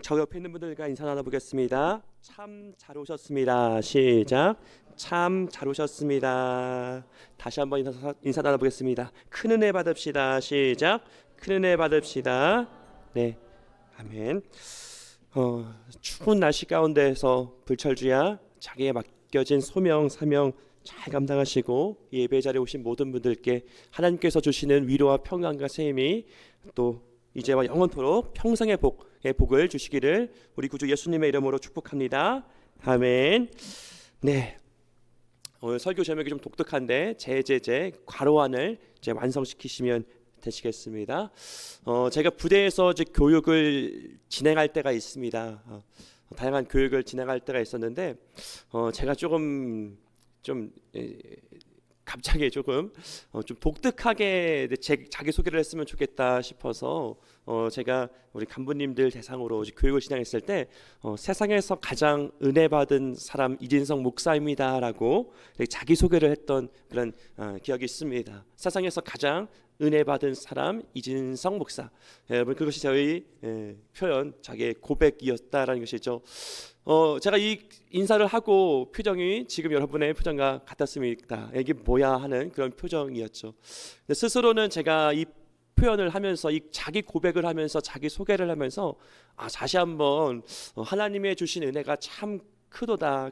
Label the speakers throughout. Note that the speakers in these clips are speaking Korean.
Speaker 1: 저 옆에 있는 분들과 인사 나눠보겠습니다. 참 잘 오셨습니다. 시작. 참 잘 오셨습니다. 다시 한번 인사 나눠보겠습니다. 큰 은혜 받읍시다. 시작. 큰 은혜 받읍시다. 네, 아멘. 추운 날씨 가운데에서 불철주야 자기에 맡겨진 소명 사명 잘 감당하시고 예배 자리에 오신 모든 분들께 하나님께서 주시는 위로와 평강과 셈이 또 이제와 영원토록 평생의 복을 주시기를 우리 구주 예수님의 이름으로 축복합니다. 아멘. 네, 오늘 설교 제목이 좀 독특한데 제제제 괄호안을 이제 완성시키시면 되시겠습니다. 제가 부대에서 이제 교육을 진행할 때가 있습니다. 다양한 교육을 진행할 때가 있었는데 제가 갑자기 조금 독특하게 자기 소개를 했으면 좋겠다 싶어서 제가 우리 간부님들 대상으로 교육을 진행했을 때 세상에서 가장 은혜 받은 사람 이진성 목사입니다라고 자기 소개를 했던 그런 기억이 있습니다. 세상에서 가장 은혜 받은 사람 이진성 목사. 여러분, 그것이 저희 표현, 자기의 고백이었다라는 것이죠. 제가 이 인사를 하고 표정이 지금 여러분의 표정과 같았습니다. 이게 뭐야 하는 그런 표정이었죠. 스스로는 제가 이 표현을 하면서 이 자기 고백을 하면서 자기 소개를 하면서 다시 한번 하나님의 주신 은혜가 참 크도다.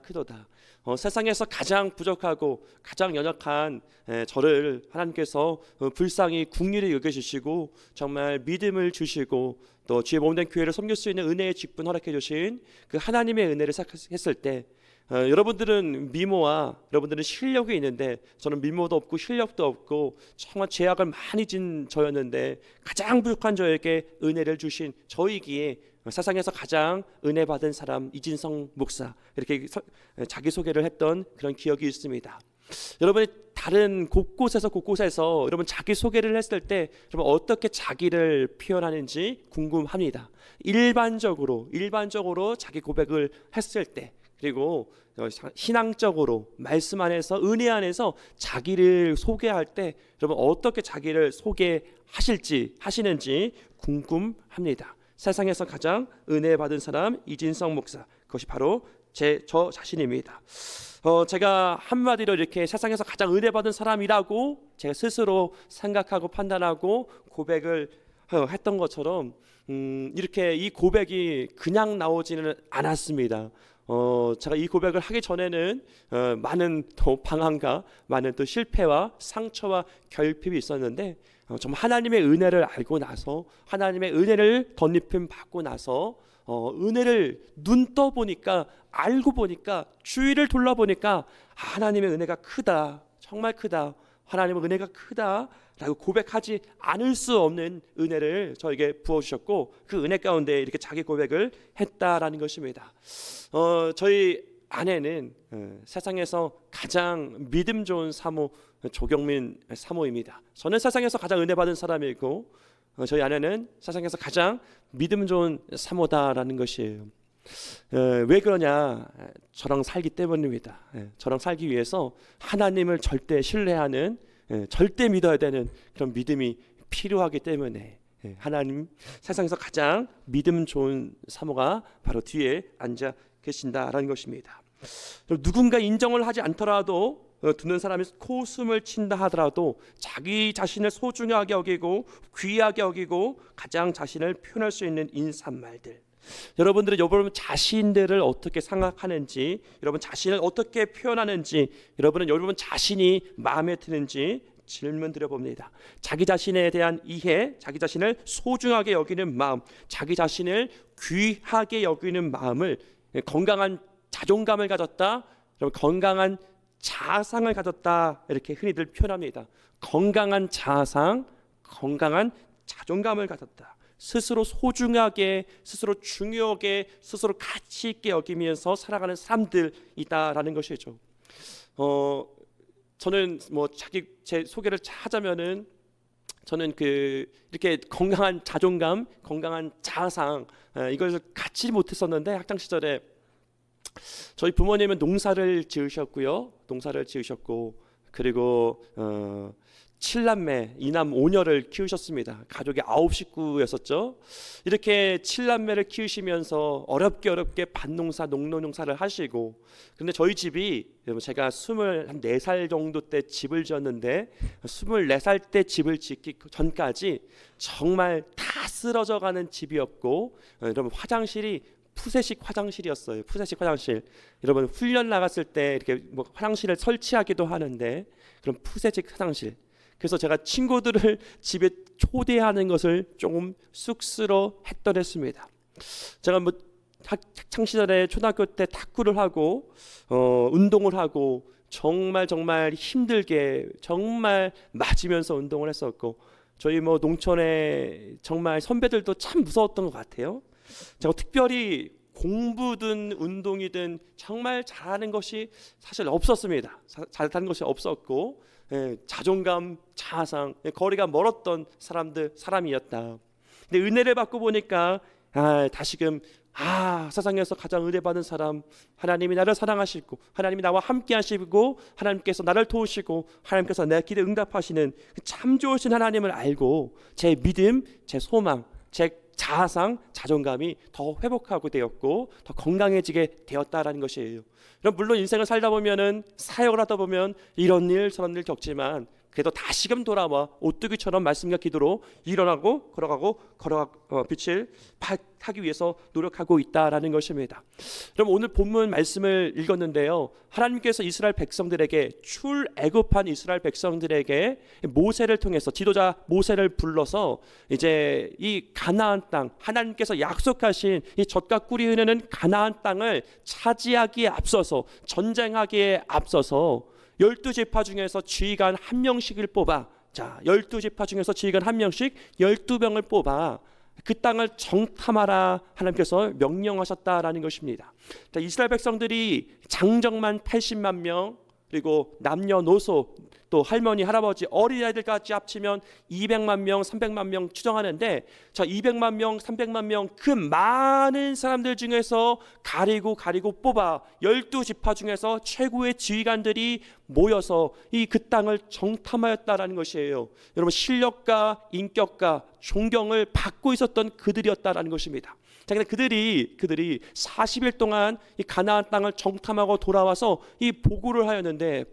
Speaker 1: 세상에서 가장 부족하고 가장 연약한 저를 하나님께서 불쌍히 국리를 여겨주시고 정말 믿음을 주시고 또 주의 몸된 교회를 섬길 수 있는 은혜의 직분 허락해 주신 그 하나님의 은혜를 생각했을 때 여러분들은 미모와 여러분들은 실력이 있는데 저는 미모도 없고 실력도 없고 정말 죄악을 많이 진 저였는데 가장 부족한 저에게 은혜를 주신 저이기에 세상에서 가장 은혜 받은 사람 이진성 목사 이렇게 자기 소개를 했던 그런 기억이 있습니다. 여러분이 다른 곳곳에서 여러분 자기 소개를 했을 때 여러분 어떻게 자기를 표현하는지 궁금합니다. 일반적으로 자기 고백을 했을 때 그리고 신앙적으로 말씀 안에서 은혜 안에서 자기를 소개할 때 여러분 어떻게 자기를 하시는지 궁금합니다. 세상에서 가장 은혜 받은 사람 이진성 목사, 그것이 바로 저 자신입니다. 제가 한마디로 이렇게 세상에서 가장 은혜 받은 사람이라고 제가 스스로 생각하고 판단하고 고백을 했던 것처럼 이렇게 이 고백이 그냥 나오지는 않았습니다. 제가 이 고백을 하기 전에는 많은 또 방황과 많은 또 실패와 상처와 결핍이 있었는데 정말 하나님의 은혜를 알고 나서 하나님의 은혜를 덧입힘 받고 나서 은혜를 눈 떠보니까 알고 보니까 주위를 둘러보니까 하나님의 은혜가 크다, 정말 크다, 하나님의 은혜가 크다라고 고백하지 않을 수 없는 은혜를 저에게 부어주셨고 그 은혜 가운데 이렇게 자기 고백을 했다라는 것입니다. 저희 아내는 세상에서 가장 믿음 좋은 사모 조경민 사모입니다. 저는 세상에서 가장 은혜 받은 사람이고 저희 아내는 세상에서 가장 믿음 좋은 사모다라는 것이에요. 왜 그러냐? 저랑 살기 때문입니다. 저랑 살기 위해서 하나님을 절대 신뢰하는 절대 믿어야 되는 그런 믿음이 필요하기 때문에 하나님 세상에서 가장 믿음 좋은 사모가 바로 뒤에 앉아 계신다라는 것입니다. 누군가 인정을 하지 않더라도 듣는 사람이 코웃음을 친다 하더라도 자기 자신을 소중하게 여기고 귀하게 여기고 가장 자신을 표현할 수 있는 인사말들, 여러분들은 여러분 자신들을 어떻게 생각하는지, 여러분 자신을 어떻게 표현하는지, 여러분 자신이 마음에 드는지 질문 드려봅니다. 자기 자신에 대한 이해, 자기 자신을 소중하게 여기는 마음, 자기 자신을 귀하게 여기는 마음을 건강한 자존감을 가졌다, 여러분 건강한 자아상을 가졌다 이렇게 흔히들 표현합니다. 건강한 자아상, 건강한 자존감을 가졌다. 스스로 소중하게, 스스로 중요하게, 스스로 가치 있게 여기면서 살아가는 사람들이다라는 것이죠. 저는 제 소개를 하자면은 저는 이렇게 건강한 자존감, 건강한 자아상 이걸 갖지 못했었는데 학창 시절에 저희 부모님은 농사를 지으셨고 그리고 7남매, 이남 5녀를 키우셨습니다. 가족이 9식구였었죠. 이렇게 7남매를 키우시면서 어렵게 밭농사, 농사를 하시고, 그런데 저희 집이 제가 24살 정도 때 집을 지었는데 24살 때 집을 짓기 전까지 정말 다 쓰러져가는 집이었고, 여러분 화장실이 푸세식 화장실이었어요. 푸세식 화장실. 여러분 훈련 나갔을 때 이렇게 뭐 화장실을 설치하기도 하는데 그런 푸세식 화장실. 그래서 제가 친구들을 집에 초대하는 것을 조금 쑥스러워했던 했습니다. 제가 뭐 학창 시절에 초등학교 때 탁구를 하고 운동을 하고 정말 힘들게 정말 맞으면서 운동을 했었고, 저희 뭐 농촌에 정말 선배들도 참 무서웠던 것 같아요. 제가 특별히 공부든 운동이든 정말 잘하는 것이 사실 없었습니다. 잘하는 것이 없었고, 자존감, 자아상, 거리가 멀었던 사람이었다. 근데 은혜를 받고 보니까 다시금 세상에서 가장 은혜 받은 사람, 하나님이 나를 사랑하시고 하나님이 나와 함께 하시고 하나님께서 나를 도우시고 하나님께서 내 기도에 응답하시는 참 좋으신 하나님을 알고 제 믿음, 제 소망, 제 자아상, 자존감이 더 회복하고 되었고 더 건강해지게 되었다라는 것이에요. 물론 인생을 살다 보면은 사역을 하다 보면 이런 일 저런 일 겪지만 그래도 다시금 돌아와 오뚜기처럼 말씀과 기도로 일어나고 걸어가고 빛을 하기 위해서 노력하고 있다라는 것입니다. 그럼 오늘 본문 말씀을 읽었는데요, 하나님께서 이스라엘 백성들에게 출애굽한 이스라엘 백성들에게 모세를 통해서 지도자 모세를 불러서 이제 이 가나안 땅, 하나님께서 약속하신 이 젖과 꿀이 흐르는 가나안 땅을 차지하기에 앞서서, 전쟁하기에 앞서서 12지파 중에서 지휘관 한 명씩을 뽑아, 12지파 중에서 지휘관 한 명씩 12명을 뽑아 그 땅을 정탐하라 하나님께서 명령하셨다라는 것입니다. 이스라엘 백성들이 장정만 80만 명, 그리고 남녀노소, 또 할머니, 할아버지, 어린아이들까지 합치면 200만 명, 300만 명 추정하는데, 200만 명, 300만 명 그 많은 사람들 중에서 가리고 뽑아 12지파 중에서 최고의 지휘관들이 모여서 이 그 땅을 정탐하였다라는 것이에요. 여러분 실력과 인격과 존경을 받고 있었던 그들이었다라는 것입니다. 근데 그들이 40일 동안 이 가나안 땅을 정탐하고 돌아와서 이 보고를 하였는데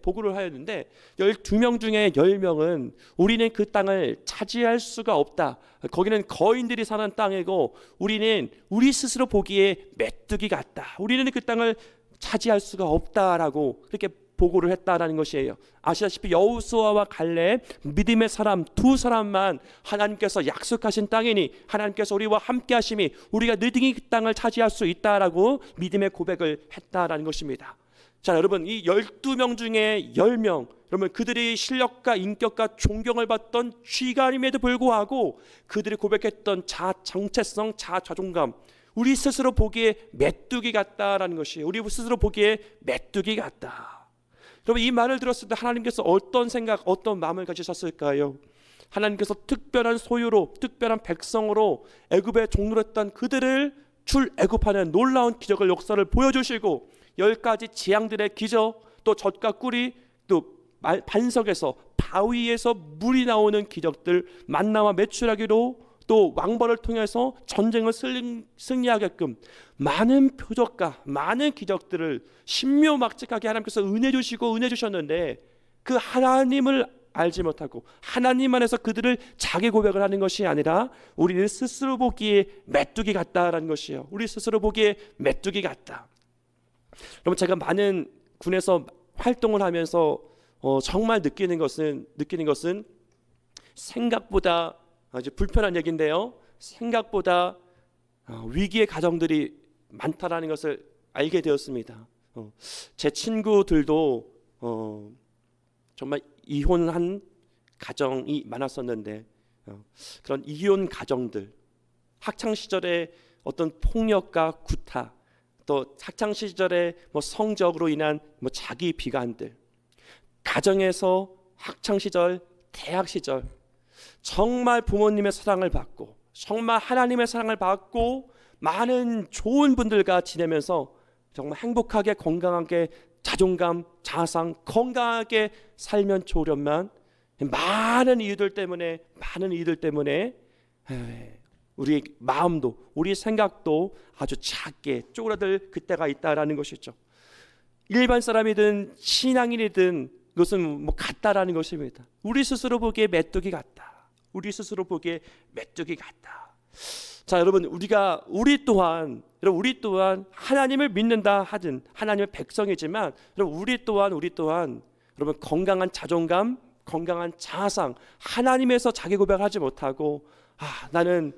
Speaker 1: 12명 중에 10명은 우리는 그 땅을 차지할 수가 없다. 거기는 거인들이 사는 땅이고 우리는 우리 스스로 보기에 메뚜기 같다. 우리는 그 땅을 차지할 수가 없다라고 그렇게 보고를 했다라는 것이에요. 아시다시피 여호수아와 갈렙, 믿음의 사람 두 사람만 하나님께서 약속하신 땅이니 하나님께서 우리와 함께 하심이 우리가 너희들이 그 땅을 차지할 수 있다라고 믿음의 고백을 했다라는 것입니다. 자, 여러분 이 12명 중에 10명, 여러분 그들의 실력과 인격과 존경을 받던 쥐가림에도 불구하고 그들이 고백했던 자아 정체성, 자아 자존감, 우리 스스로 보기에 메뚜기 같다라는 것이에요. 우리 스스로 보기에 메뚜기 같다. 여러분 이 말을 들었을 때 하나님께서 어떤 생각, 어떤 마음을 가지셨을까요? 하나님께서 특별한 소유로, 특별한 백성으로 애굽에 종노했던 그들을 출애굽하는 놀라운 기적을, 역사를 보여주시고 10가지 재앙들의 기적, 또 젖과 꿀이, 또 반석에서 바위에서 물이 나오는 기적들, 만나와 메추라기로, 또 왕벌을 통해서 전쟁을 승리하게끔 많은 표적과 많은 기적들을 신묘막측하게 하나님께서 은혜 주셨는데 그 하나님을 알지 못하고 하나님 안에서 그들을 자기 고백을 하는 것이 아니라 우리는 스스로 보기에 메뚜기 같다라는 것이에요. 우리 스스로 보기에 메뚜기 같다. 여러분 제가 많은 군에서 활동을 하면서 정말 느끼는 것은 생각보다 이제 불편한 얘기인데요, 생각보다 위기의 가정들이 많다라는 것을 알게 되었습니다. 제 친구들도 정말 이혼한 가정이 많았었는데 그런 이혼 가정들, 학창 시절에 어떤 폭력과 구타, 또 학창 시절에 뭐 성적으로 인한 뭐 자기 비관들, 가정에서 학창 시절, 대학 시절 정말 부모님의 사랑을 받고 정말 하나님의 사랑을 받고 많은 좋은 분들과 지내면서 정말 행복하게 건강하게 자존감, 자아상 건강하게 살면 좋으련만 많은 이유들 때문에 우리의 마음도 우리의 생각도 아주 작게 쪼그라들 그때가 있다라는 것이죠. 일반 사람이든 신앙인이든 그것은 같다라는 것입니다. 우리 스스로 보기에 메뚜기 같다. 자, 여러분, 우리 또한 하나님을 믿는다 하든 하나님의 백성이지만, 여러분, 우리 또한 여러분, 건강한 자존감, 건강한 자아상, 하나님에서 자기 고백하지 못하고 나는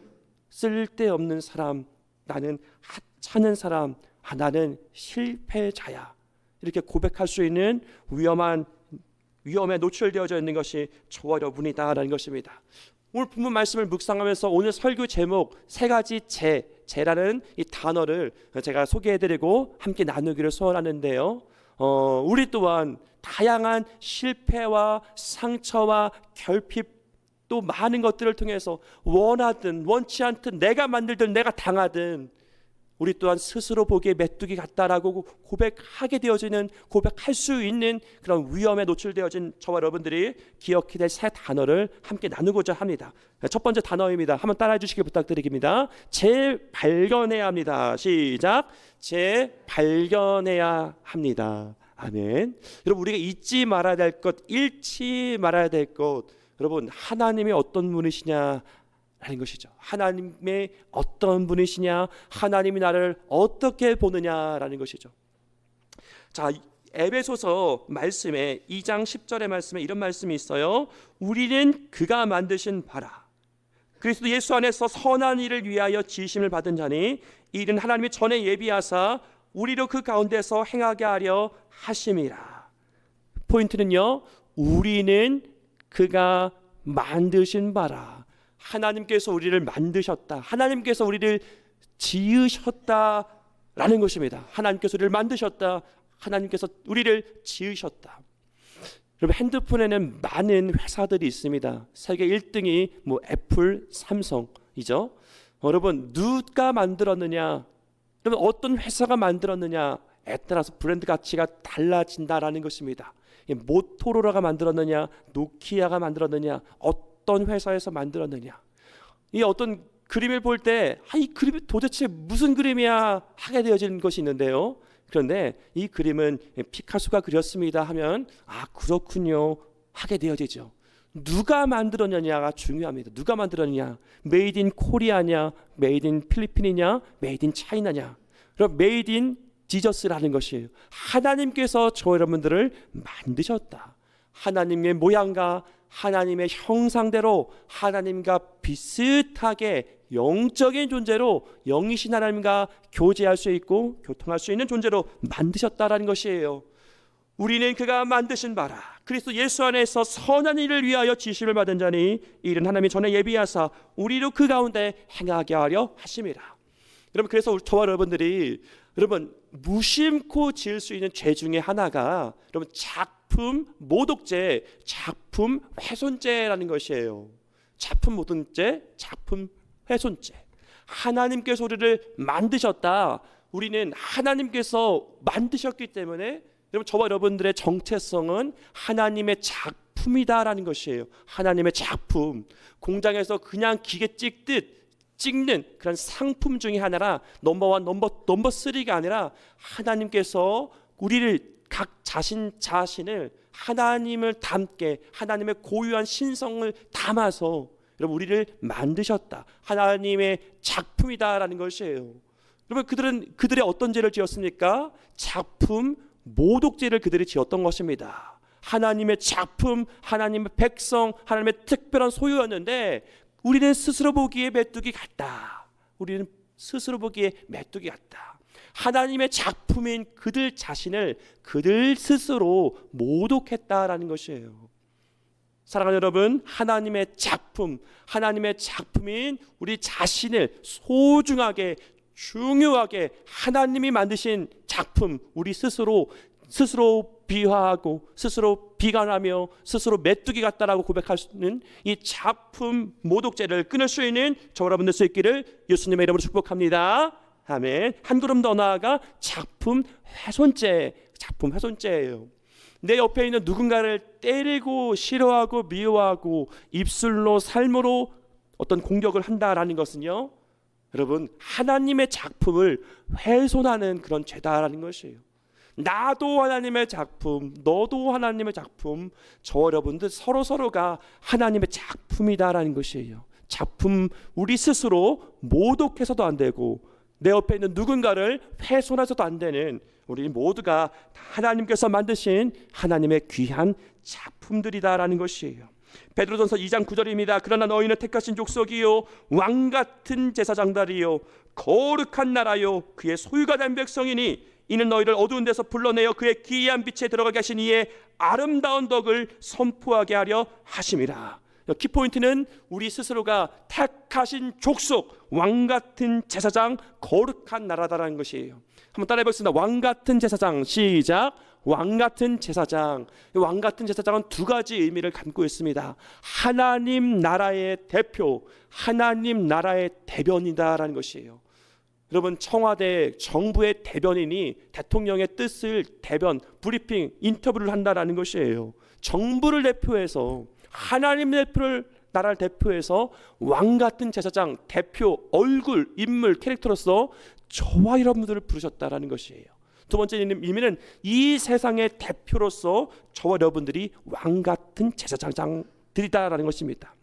Speaker 1: 쓸데없는 사람, 나는 하찮은 사람, 나는 실패자야, 이렇게 고백할 수 있는 위험에 노출되어져 있는 것이 저와 여러분이다라는 것입니다. 오늘 본문 말씀을 묵상하면서 오늘 설교 제목 3가지 제라는 이 단어를 제가 소개해드리고 함께 나누기를 소원하는데요. 우리 또한 다양한 실패와 상처와 결핍, 또 많은 것들을 통해서 원하든 원치 않든 내가 만들든 내가 당하든 우리 또한 스스로 보기에 메뚜기 같다라고 고백할 수 있는 그런 위험에 노출되어진 저와 여러분들이 기억해야 될 3 단어를 함께 나누고자 합니다. 첫 번째 단어입니다. 한번 따라해 주시길 부탁드립니다. 재발견해야 합니다. 시작. 재발견해야 합니다. 아멘. 여러분, 우리가 잊지 말아야 될 것, 잃지 말아야 될 것, 여러분, 하나님이 어떤 분이시냐 라는 것이죠. 하나님의 어떤 분이시냐, 하나님이 나를 어떻게 보느냐라는 것이죠. 자, 에베소서 말씀에 2장 10절의 말씀에 이런 말씀이 있어요. 우리는 그가 만드신 바라 그리스도 예수 안에서 선한 일을 위하여 지으심을 받은 자니 이 일은 하나님이 전에 예비하사 우리로 그 가운데서 행하게 하려 하심이라. 포인트는요, 우리는 그가 만드신 바라. 하나님께서 우리를 만드셨다, 하나님께서 우리를 지으셨다라는 것입니다. 하나님께서 우리를 만드셨다, 하나님께서 우리를 지으셨다. 여러분, 핸드폰에는 많은 회사들이 있습니다. 세계 1등이 애플, 삼성이죠. 여러분, 누가 만들었느냐, 여러분, 어떤 회사가 만들었느냐에 따라서 브랜드 가치가 달라진다라는 것입니다. 모토로라가 만들었느냐, 노키아가 만들었느냐, 어떤 회사에서 만들었느냐, 이 어떤 그림을 볼 때 이 그림이 도대체 무슨 그림이야 하게 되어지는 것이 있는데요. 그런데 이 그림은 피카소가 그렸습니다 하면 그렇군요 하게 되어지죠. 누가 만들었느냐가 중요합니다. 누가 만들었느냐, 메이드 인 코리아냐, 메이드 인 필리핀이냐, 메이드 인 차이나냐. 그럼 메이드 인 지저스라는 것이에요. 하나님께서 저 여러분들을 만드셨다. 하나님의 모양과 하나님의 형상대로 하나님과 비슷하게 영적인 존재로 영이신 하나님과 교제할 수 있고 교통할 수 있는 존재로 만드셨다라는 것이에요. 우리는 그가 만드신 바라 그리스도 예수 안에서 선한 일을 위하여 지으심을 받은 자니 이 일은 하나님이 전에 예비하사 우리로 그 가운데 행하게 하려 하심이라. 여러분, 그래서 저와 여러분들이 무심코 지을 수 있는 죄 중에 하나가 여러분 작품 모독죄, 작품 훼손죄라는 것이에요. 작품 모독죄, 작품 훼손죄. 하나님께서 우리를 만드셨다. 우리는 하나님께서 만드셨기 때문에 여러분, 저와 여러분들의 정체성은 하나님의 작품이다라는 것이에요. 하나님의 작품. 공장에서 그냥 기계 찍는 그런 상품 중에 하나라 넘버 1, 넘버 3가 아니라 하나님께서 우리를 각 자신을 하나님을 닮게 하나님의 고유한 신성을 담아서 여러분 우리를 만드셨다. 하나님의 작품이다라는 것이에요. 여러분, 그들의 어떤 죄를 지었습니까? 작품 모독죄를 그들이 지었던 것입니다. 하나님의 작품, 하나님의 백성, 하나님의 특별한 소유였는데 우리는 스스로 보기에 메뚜기 같다. 우리는 스스로 보기에 메뚜기 같다. 하나님의 작품인 그들 자신을 그들 스스로 모독했다라는 것이에요. 사랑하는 여러분, 하나님의 작품인 우리 자신을 소중하게 중요하게 하나님이 만드신 작품, 우리 스스로 비하하고 스스로 비관하며 스스로 메뚜기 같다라고 고백할 수 있는 이 작품 모독죄를 끊을 수 있는 저와 여러분들 수 있기를 예수님의 이름으로 축복합니다. 아멘. 한 걸음 더 나아가 작품 훼손죄예요. 내 옆에 있는 누군가를 때리고 싫어하고 미워하고 입술로 삶으로 어떤 공격을 한다라는 것은요, 여러분, 하나님의 작품을 훼손하는 그런 죄다라는 것이에요. 나도 하나님의 작품, 너도 하나님의 작품, 저 여러분들 서로가 하나님의 작품이다라는 것이에요. 작품, 우리 스스로 모독해서도 안 되고 내 옆에 있는 누군가를 훼손해서도 안 되는, 우리 모두가 하나님께서 만드신 하나님의 귀한 작품들이다라는 것이에요. 베드로전서 2장 9절입니다. 그러나 너희는 택하신 족속이요 왕같은 제사장들이요 거룩한 나라요 그의 소유가 된 백성이니 이는 너희를 어두운 데서 불러내어 그의 기이한 빛에 들어가게 하신 이의 아름다운 덕을 선포하게 하려 하심이라. 키포인트는 우리 스스로가 택하신 족속, 왕같은 제사장, 거룩한 나라다라는 것이에요. 한번 따라해 보겠습니다. 왕같은 제사장, 시작. 왕같은 제사장. 왕같은 제사장은 두 가지 의미를 담고 있습니다. 하나님 나라의 대표, 하나님 나라의 대변이다라는 것이에요. 여러분, 청와대 정부의 대변인이 대통령의 뜻을 대변, 브리핑, 인터뷰를 한다라는 것이에요. 정부를 대표해서, 하나님 나라를 대표해서 왕같은 제사장, 대표, 얼굴, 인물, 캐릭터로서 저와 여러분들을 부르셨다라는 것이에요. 두 번째 의미는 이 세상의 대표로서 저와 여러분들이 왕같은 제사장들이다라는 것입니다.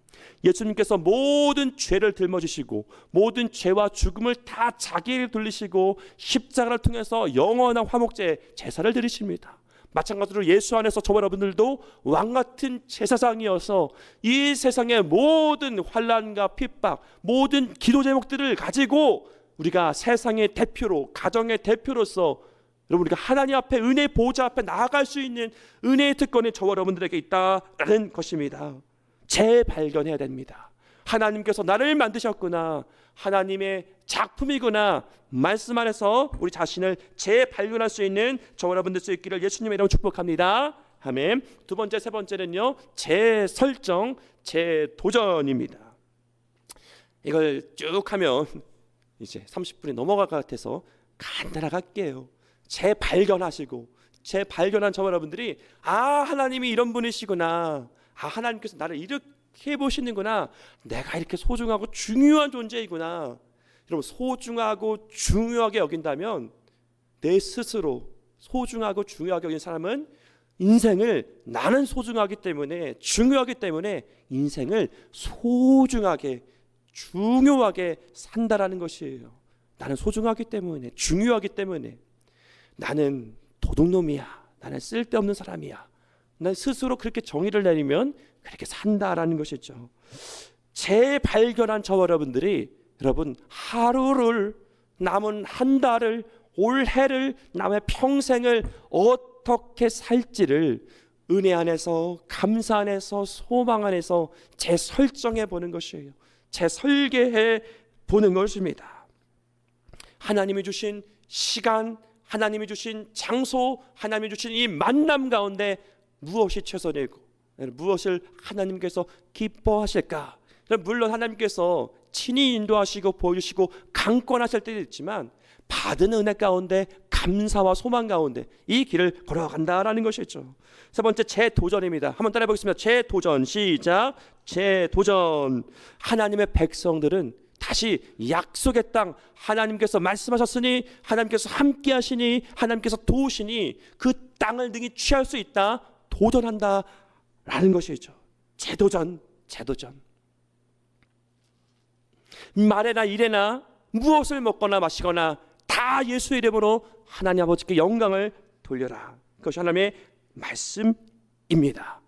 Speaker 1: 예수님께서 모든 죄를 짊어지시고 모든 죄와 죽음을 다 자기에게 돌리시고 십자가를 통해서 영원한 화목제 제사를 드리십니다. 마찬가지로 예수 안에서 저와 여러분들도 왕같은 제사장이어서 이 세상의 모든 환난과 핍박, 모든 기도 제목들을 가지고 우리가 세상의 대표로, 가정의 대표로서 여러분, 우리가 하나님 앞에, 은혜 보좌 앞에 나아갈 수 있는 은혜의 특권이 저와 여러분들에게 있다는 것입니다. 재발견해야 됩니다. 하나님께서 나를 만드셨구나, 하나님의 작품이구나, 말씀 안에서 우리 자신을 재발견할 수 있는 저와 여러분들 수 있기를 예수님의 이름으로 축복합니다. 아멘. 두 번째, 세 번째는요, 재설정, 재도전입니다. 이걸 쭉 하면 이제 30분이 넘어갈 것 같아서 간단하게 할게요. 재발견하시고, 재발견한 저와 여러분들이 하나님이 이런 분이시구나, 하나님께서 나를 이렇게 보시는구나, 내가 이렇게 소중하고 중요한 존재이구나. 여러분, 소중하고 중요하게 여긴다면 내 스스로 소중하고 중요하게 여긴 사람은 인생을, 나는 소중하기 때문에, 중요하기 때문에 인생을 소중하게, 중요하게 산다라는 것이에요. 나는 소중하기 때문에, 중요하기 때문에, 나는 도둑놈이야, 나는 쓸데없는 사람이야, 난 스스로 그렇게 정의를 내리면 그렇게 산다라는 것이죠. 재발견한 저와 여러분들이, 여러분, 하루를, 남은 한 달을, 올해를, 남의 평생을 어떻게 살지를 은혜 안에서, 감사 안에서, 소망 안에서 재설정해 보는 것이에요. 재설계해 보는 것입니다. 하나님이 주신 시간, 하나님이 주신 장소, 하나님이 주신 이 만남 가운데 무엇이 최선이고 무엇을 하나님께서 기뻐하실까? 물론 하나님께서 친히 인도하시고 보여주시고 강권하실 때도 있지만 받은 은혜 가운데 감사와 소망 가운데 이 길을 걸어간다라는 것이죠. 세 번째, 재도전입니다. 한번 따라해 보겠습니다. 재도전, 시작. 재도전. 하나님의 백성들은 다시 약속의 땅, 하나님께서 말씀하셨으니, 하나님께서 함께 하시니, 하나님께서 도우시니 그 땅을 능히 취할 수 있다, 도전한다라는 것이죠. 재도전, 재도전. 말에나 일에나 무엇을 먹거나 마시거나 다 예수의 이름으로 하나님 아버지께 영광을 돌려라. 그것이 하나님의 말씀입니다.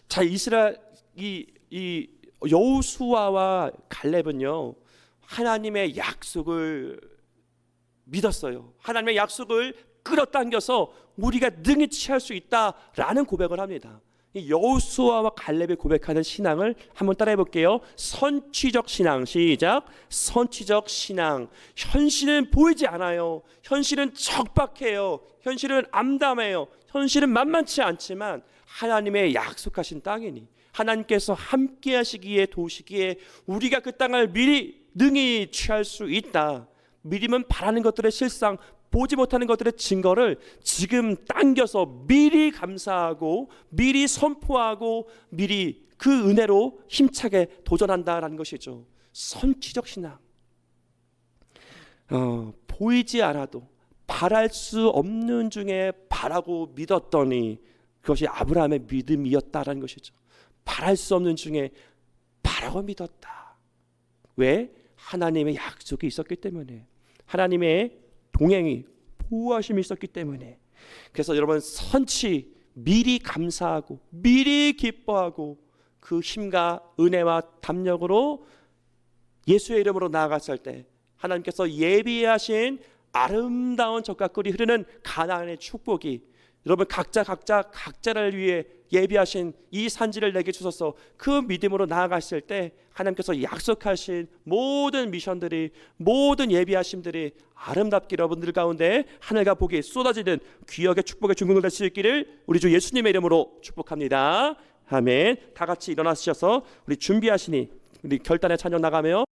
Speaker 1: 자, 이스라엘 이 여호수아와 갈렙은요, 하나님의 약속을 믿었어요. 하나님의 약속을 끌어당겨서 우리가 능히 취할 수 있다라는 고백을 합니다. 이 여호수아와 갈렙이 고백하는 신앙을 한번 따라해 볼게요. 선취적 신앙, 시작. 선취적 신앙. 현실은 보이지 않아요. 현실은 척박해요. 현실은 암담해요. 현실은 만만치 않지만 하나님의 약속하신 땅이니, 하나님께서 함께 하시기에, 도우시기에 우리가 그 땅을 미리 능히 취할 수 있다. 믿음은 바라는 것들의 실상, 보지 못하는 것들의 증거를 지금 당겨서 미리 감사하고 미리 선포하고 미리 그 은혜로 힘차게 도전한다라는 것이죠. 선취적 신앙. 보이지 않아도 바랄 수 없는 중에 바라고 믿었더니 그것이 아브라함의 믿음이었다라는 것이죠. 바랄 수 없는 중에 바라고 믿었다. 왜? 하나님의 약속이 있었기 때문에, 하나님의 동행이 보호하심이 있었기 때문에. 그래서 여러분, 선치 미리 감사하고 미리 기뻐하고 그 힘과 은혜와 담력으로 예수의 이름으로 나아갔을 때 하나님께서 예비하신 아름다운 젖과 꿀이 흐르는 가나안의 축복이 여러분 각자를 위해 예비하신 이 산지를 내게 주셔서 그 믿음으로 나아갔을 때 하나님께서 약속하신 모든 미션들이, 모든 예비하심들이 아름답게 여러분들 가운데 하늘과 복이 쏟아지는 귀하게 축복의 중흥을 될 수 있기를 우리 주 예수님의 이름으로 축복합니다. 아멘. 다 같이 일어나셔서 우리 준비하시니 우리 결단의 찬양 나가며